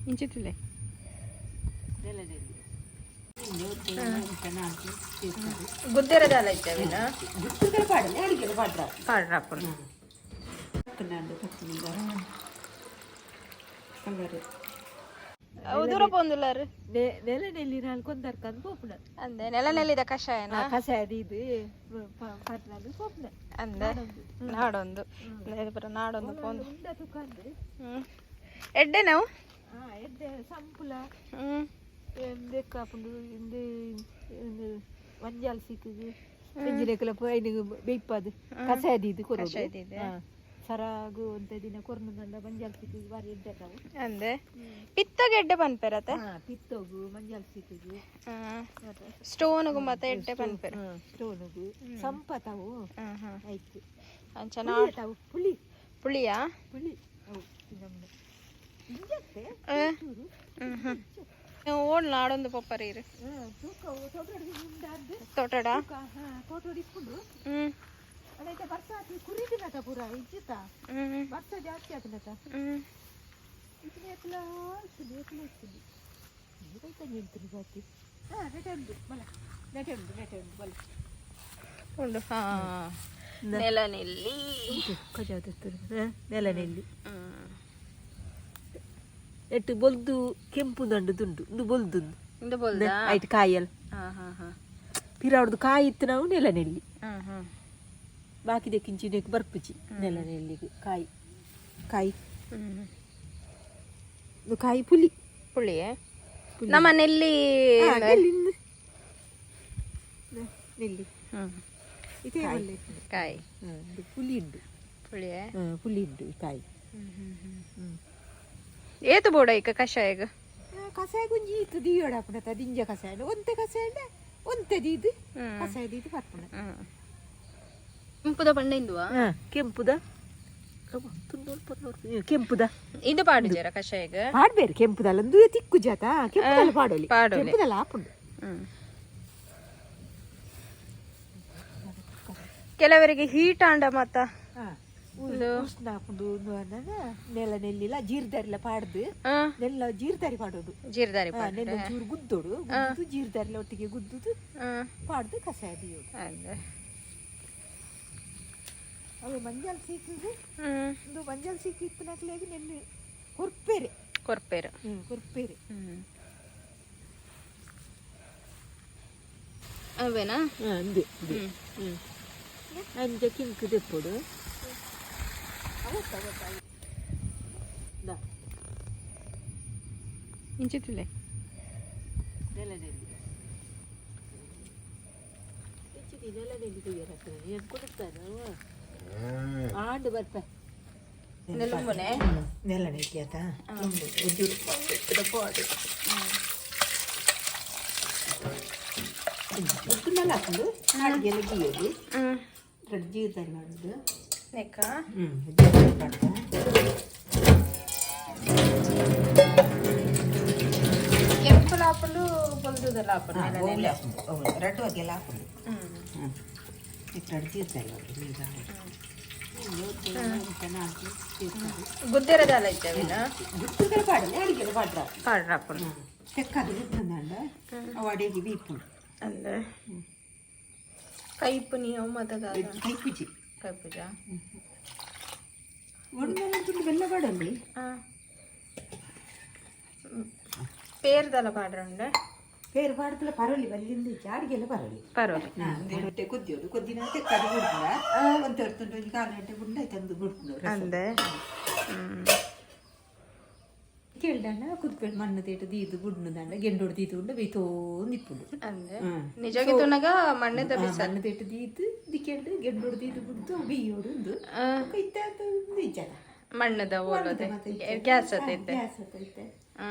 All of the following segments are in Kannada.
ಇಂಚಿತ್ತಿಲ್ಲ ಗುದ್ದೆರದಾಲ ಇದ್ದಾವಿನ ಪಾಡ್ರ ಹಾಕೊಂಡು ದೂರ ಪೋಂದುಲ್ಲಾರು ನೆಲ ನೆಲ್ಲಿ ನಾಲ್ಕು ಕೊಂದರ್ಕಂದು ಪೋಪುನ ಅಂದೆ ನೆಲ ನೆಲ್ಲಿದ ಕಷಾಯನ ಕಷಾಯದ ಇದು ಪಟ್ನಾಡು ಪೋಪುನ ಅಂದೆ ನಾಡೊಂದು ನಾಡೊಂದು ಪೋಂದು ಎಡ್ಡೆ ನಾವು ಎಡ್ಡೆ ಸಂಪುಲ ಬೇಕಾಪುಂಡು ಇಂದು ಮಂಜಾಲ್ ಸಿಕ್ಕುದು ಎಂಜಿನೆಕ್ಕಲ ಪೈನಿಗೆ ಬೇಯ್ಪದು ಕಷಾಯದ ಇದು ಕೊರೋದು ಸರಾಗು ಅಂತ ದಿನ ಕೊರ್ನದಂಡ ಮಂಜಾಲ್ ಸಿಕ್ಕಿಗೆ ಬಾರಿ ಎಡ್ಡೆಕಾವು ಅಂದೆ ಪಿತ್ತಗೆ ಎಡ್ಡೆ ಪನ್ಪೆರತ್ತೆ ಪಿತ್ತೋಗು ಮಂಜಾಲ್ ಸಿಕ್ಕಿಗೆ ಸ್ಟೋನ್ಗು ಮತ್ತೆ ಎಡ್ಡೆ ಪನ್ಪೆರ ಸ್ಟೋನ್ಗು ಸಂಪತಾವು ಆಯ್ತು ಅಂಚನಾವು ಪುಳಿ ಪುಳಿಯಾ ಪುಳಿ ಅವು ನಮ್ದು ಇಂಜತ್ತೆ ಓಡ್ ನಾಡೊಂದು ಪಪ್ಪರಿ ಇರು ತೋಟಡ ತೋಟಡ ಇಟ್ಕೊಂಡು ಅದೈತೆ ಬರ್ಸ ಹಾಕಿ ಕುರಿದಿನತ ಪೂರ ಇಜ್ಜಿತ ಬರ್ಸ ಜಾಸ್ತಿ ಆತನತ ಇದನ್ನ ಎತ್ತಲ ಇರ್ತದೆ ಇದೈತೆ ನಿಂತೀನಿ ಜಾಸ್ತಿ ನೆಟೆ ಉಂಟು ಬಲ ನೆಟೆ ಉಂಟು ಬಲ ಉಂಡು ನೆಲನೆಲ್ಲಿ ಕಜಾವತ್ತು ನೆಲನೆಲ್ಲಿ ಎಟ್ಟು ಬೊಲ್ದು ಕೆಂಪು ದಂಡು ದುಂಡು ಇದು ಬೊಲ್ದುಂದು ಇಂದು ಬೊಲ್ದ ಆಯ್ತು ಕಾಯಲ್ ಪಿರಾವ್ದು ಕಾಯಿ ಇತ್ತು ನಾವು ನೆಲನೆಲ್ಲಿ ಬಾಕಿದೆ ಕಿಂಚಿನಕ್ಕೆ ಬರ್ಪುಚಿ ನೆಲನೆಲ್ಲಿಗೆ ಕಾಯಿ ಕಾಯಿ ಕಾಯಿ ಪುಲಿ ಪುಳಿ ನಮ್ಮ ನೆಲ್ಲಿ ನೆಲ್ಲಿ ಇದೇ ಒಳ್ಳೆ ಕಾಯಿ ಪುಲಿ ಉಂಡು ಪುಲಿ ಉಂಡು ಕಾಯಿ ಏತು ಬೋಡ ಈಗ ಕಷಾಯಗ ಕಷಾಯ ಗುಂಜಿ ಇತ್ತು ದಿಯೋಡ ಪುನತ ದಿಂಜ ಕಷಾಯ ಒಂತೆ ಕಷಾಯ ಒಂತೆ ದೀದು ಕಷಾಯ ದೀದು ಬರ್ಪುಣ ಕೆಂಪುದ ಬಣ್ಣ ಇಂದುವಾ ಕೆಂಪುದ ಕೆಂಪುದ ಇದು ಪಾಡುಜರ ಕಷಾಯಗ ಪಾಡ್ಬೇರು ಕೆಂಪುದಲ್ಲ ಒಂದು ತಿಕ್ಕು ಜಾತ ಕೆಂಪುದಲ್ಲ ಪಾಡೋಲಿ ಕೆಂಪುದಲ್ಲ ಹಾಪುಂಡು ಕೆಲವರಿಗೆ ಹೀಟ್ ಆಂಡ ಮತ್ತ ಉಷ್ಣ ಹಾಕೊಂಡು ನೆಲ ನೆಲ್ಲಿಲ್ಲ ಜೀರ್ದಾರಿಲ್ಲ ಪಾಡ್ದು ನೆಲ್ಲ ಜೀರ್ದಾರಿ ಪಾಡೋದು ಜೀರ್ದಾರಿ ನೆಲ್ಲ ಚೂರು ಗುದ್ದೋಡು ಜೀರ್ದಾರಿಲ್ಲ ಒಟ್ಟಿಗೆ ಗುದ್ದುದು ಪಾಡ್ದು ಕಷಾಯ ದಿಯೋದು ಅವು ಮಂಜಾಲ್ ಸೀಕಿಗೆ ಒಂದು ಮಂಜಾಲ್ ಸೀಕಿ ಇತ್ತು ನಕ್ಲೆಗೆ ನೆಲ್ಲಿ ಕೊರ್ಪೇರೆ ಕೊರ್ಪೇರೆ ಅವೇನಾ ಅಂದೆ ಅಂಜ ಕಿಂಕು ತೆಪ್ಪೋಡು ಇಂಚಿತ್ತಿಲ್ಲ ನೆಲನೆಲ್ಲಿ ನೆಲನೆಲ್ಲಿ ತೆಗಿಯಕ್ಕೆ ಏನು ಕೊಡುತ್ತಾನೆ ಆಂಡು ಬರ್ತ ನೆಲಂಬನೆ ನೆಲನೆಲ್ಲಿ ಆತ ಉದ್ದುನೆಲ್ಲ ಹಾಕೊಂಡು ಅಡುಗೆಲ್ಲ ಗೀಯೋದು ಎರಡು ಜೀರ್ದಾರಿ ಮಾಡೋದು ನೆಕ್ಕ ಕೆಂಪು ಹಾಕೊಂಡು ಬಲ್ದುದೆಲ್ಲ ಹಾಕೊಂಡು ಎರಡು ಹೊಗೆಲ್ಲ ಹಾಕೊಂಡು ಎರಡು ಜೀರ್ದಾರಿ ಗುದ್ದೆರದಾಲ ಇದ್ದಾವಿನ ಗುತ್ತುಗಳು ಪಾಡಲಿ ಅಡುಗೆಲ್ಲ ಪಾಡ್ರ ಹಾಕೊಂಡು ತೆಕ್ಕದು ಗುತ್ತಂದ ಅವು ಅಡಿಗೆ ಬೀಪುಂಡು ಅಂದ್ರೆ ಕೈಪು ನೀವು ಮತದ ಕೈಪುಜಿ ಕೈಪುಜ ಒಂದು ಬೆಲ್ಲ ಪಾಡಲ್ಲಿ ಪೇರ್ದಲ್ಲ ಪಾಡ್ರಂಡೆ ಬೇರೆ ಪಾಡ್ದಲ್ಲ ಪರವಲಿ ಬಲ್ಲಿಂದ ಅಡಿಗೆಲ್ಲ ಪರವಲಿ ಹೊಟ್ಟೆ ಕುದ್ಯೋದು ಕುದ್ದಿನ ತೆಕ್ಕದು ಬಿಡ್ದ ಒಂದು ತರ್ತುಂಡು ಒಂದು 4 ಗಂಟೆ ಗುಂಡ ತಂದು ಬಿಡ್ಕೊಂಡು ಅಂದೆ ಕೇಳ್ದಂಡ ಕುದ್ಬೇಡ ಮಣ್ಣು ತೇಟು ದೀದು ಗುಡ್ನದಂಡ ಗೆಂಡೋಡು ದೀದು ಗುಂಡ ಬೇಯ್ತೋಂದು ಇಪ್ಪುಂಡು ಅಂದೆ ನಿಜವಾಗಿ ತುನಗ ಮಣ್ಣದ ಮಣ್ಣು ತೇಟು ದೀದು ದಿಕ್ಕೆಂಡು ಗೆಂಡೋಡು ದೀದು ಗುಡ್ದು ಬಿಯ್ಯೋಡು ಒಂದು ಇತ್ತ ನಿಜ ಮಣ್ಣದ ಓಲೋದೆ ಗ್ಯಾಸ್ ಹತ್ತೈತೆ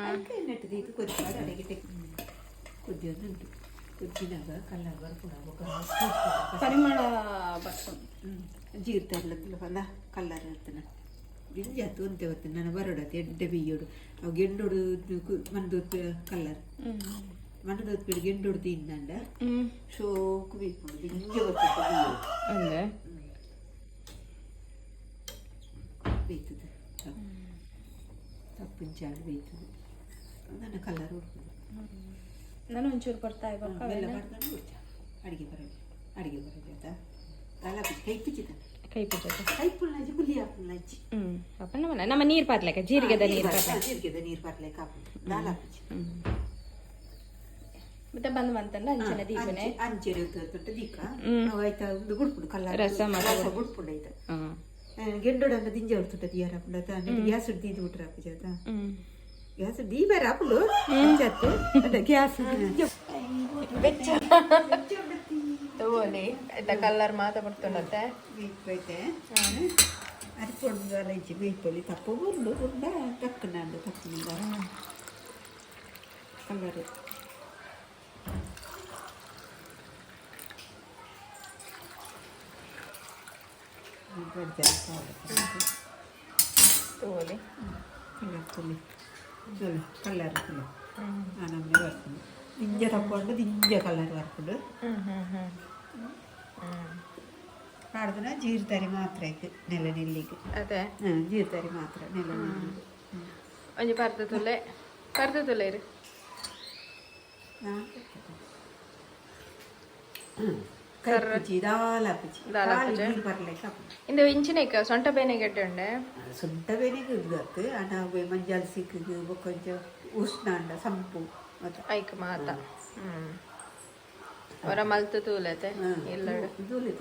ಅದಕ್ಕೆ ನೆಟ್ಟು ದೀದು ಕುದಿಬಾರ್ದು ಅಡಿಗೆ ತೆಕ್ ಕುದಿಯೋದು ಉಂಟು ಕುದ್ದಿನಾಗ ಕಲ್ಲರ್ ಬರ್ಕೊಂಡು ಪರಿಮಳ ಬರ್ತು ಜೀರ್ತಾರ್ಲತ್ತಲ್ಲ ಪಂದ ಕಲ್ಲರ್ ಇರ್ತಾನೆ ಗಿಂಜಾತು ಒಂತೆ ಹೊತ್ತು ನಾನು ಬರೋಡತ್ತೆ ಎಡ್ಡೆ ಬಿಯ್ಯೋಡು ಅವು ಗೆಂಡೋಡು ಮಣ್ಣದೊತ್ತು ಕಲ್ಲರ್ ಮಣ್ಣದೊತ್ತು ಗೆಂಡೋಡು ತಿಂದಂಡ ಶೋಕು ಬೀಕೊಂಡು ಗಿಂಜೆ ಗೊತ್ತಿತ್ತು ಬಿಯ್ಯೋಡು ಬೇಯ್ತದೆ ತಪ್ಪಿನ ಚಾಳು ಬೇಯ್ತದೆ ನನ್ನ ಕಲರ್ ನಾನು ಒಂಚೂರು ಬರ್ತಾ ಬೆಲ್ಲ ಮಾಡ್ಕೊಂಡು ಬಿಡ್ತ ಅಡಿಗೆ ಬರೋದು ಆಯ್ತಾ ಕಾಲ ಕೈ ಪಿಚ್ಚಿತ ಕೈ ಪೂಜೆ ಕೈ ಪುಲ್ಲಾಜಿ ಬುಲಿ ಹಾಪುಲ್ಲಾಜಿ ಅಪ್ಪ ನಮ್ಮ ನೀರು ಪಾರ್ಲೆಕ್ಕ ಜೀರಿಗೆದ ನೀರು ಜೀರಿಗೆದ ನೀರು ಪಾರ್ಲೆಕ್ಕ ಹಾಪುಂಡು ದಾಲ್ ಹಾಪಿಚ್ಚಿ ಮತ್ತೆ ಬಂತಂಡ ಅಂಚನೆ ದೀಪನೆ ಅಂಚೆರೆ ತೊಟ್ಟ ದೀಕ ಆಯ್ತಾ ಒಂದು ಗುಡ್ಪುಡು ಕಲ್ಲ ರಸ ಗುಡ್ಪುಂಡು ಆಯ್ತಾ ಗೆಂಡೋಡನ್ನ ದಿಂಜ ಹೊಡ್ತುಂಟ ದಿಯಾರ ಹಾಪುಂಡ ಗ್ಯಾಸ್ ದೀದು ಬಿಟ್ರೆ ಹಾಪಿಜಾತ ಗ್ಯಾಸ್ ದೀ ಬೇರೆ ಹಾಪುಂಡು ಅಂಚತ್ತು ಅದ ಗ್ಯಾಸ್ ತಗೋಲಿ ಆಯ್ತಾ ಕಲ್ಲರ್ ಮಾತ ಬಿಡ್తుంಡತ್ತೆ ಬೇಯ್ತೈತೆ ಅರಿಪೊಂಡು ಇಜ್ಜಿ ಬೇಯ್ತೊಲಿ ತಪ್ಪು ಬುರ್ಲು ಬುರ್ಡ ತಕ್ಕನಂಡು ತಕ್ಕನಿಂದ ಕಲ್ಲರ್ ತಗೋಲಿ ಕಲ್ಲರ್ ನಮ್ಮನೆ ಬರ್ಕೊಂಡು ದಿಂಜ ತಕ್ಕೊಂಡು ದಿಂಜ ಕಲ್ಲರ್ ಬರ್ಕೊಂಡು ಕಾಡ್ದನ ಜೀರ್ತರಿ ಮಾತ್ರ ನೆಲ ನೆಲ್ಲಿಗೆ ಅದೇ ಜೀರ್ತರಿ ಮಾತ್ರ ನೆಲ ನೆಲ್ಲಿಗೆ ಒಂಜಿ ಪರ್ದ ತುಲೆ ಇರು ಕರ್ಪುಚಿ ದಾಲ್ ಹಾಪಿಚಿ ನೀರು ಬರ್ಲಿಕ್ಕೆ ಇಂದು ಇಂಚಿನೇಕ ಸೊಂಟ ಬೇನೆ ಗೆಡ್ಡೆ ಉಂಡೆ ಸೊಂಟ ಬೇನೆಗೆ ಇದ್ದತ್ತು ಅನಾವೆ ಮಂಜಾಲ್ ಸಿಕ್ಕಿಗೆ ಕೊಂಚ ಉಷ್ಣ ಅಂಡ ಸಂಪು ಐಕ್ ಮಾತ ಅವರ ಮಲ್ತು ತೂಲತೆ ಎಲ್ಲಡು ತೂಲೆ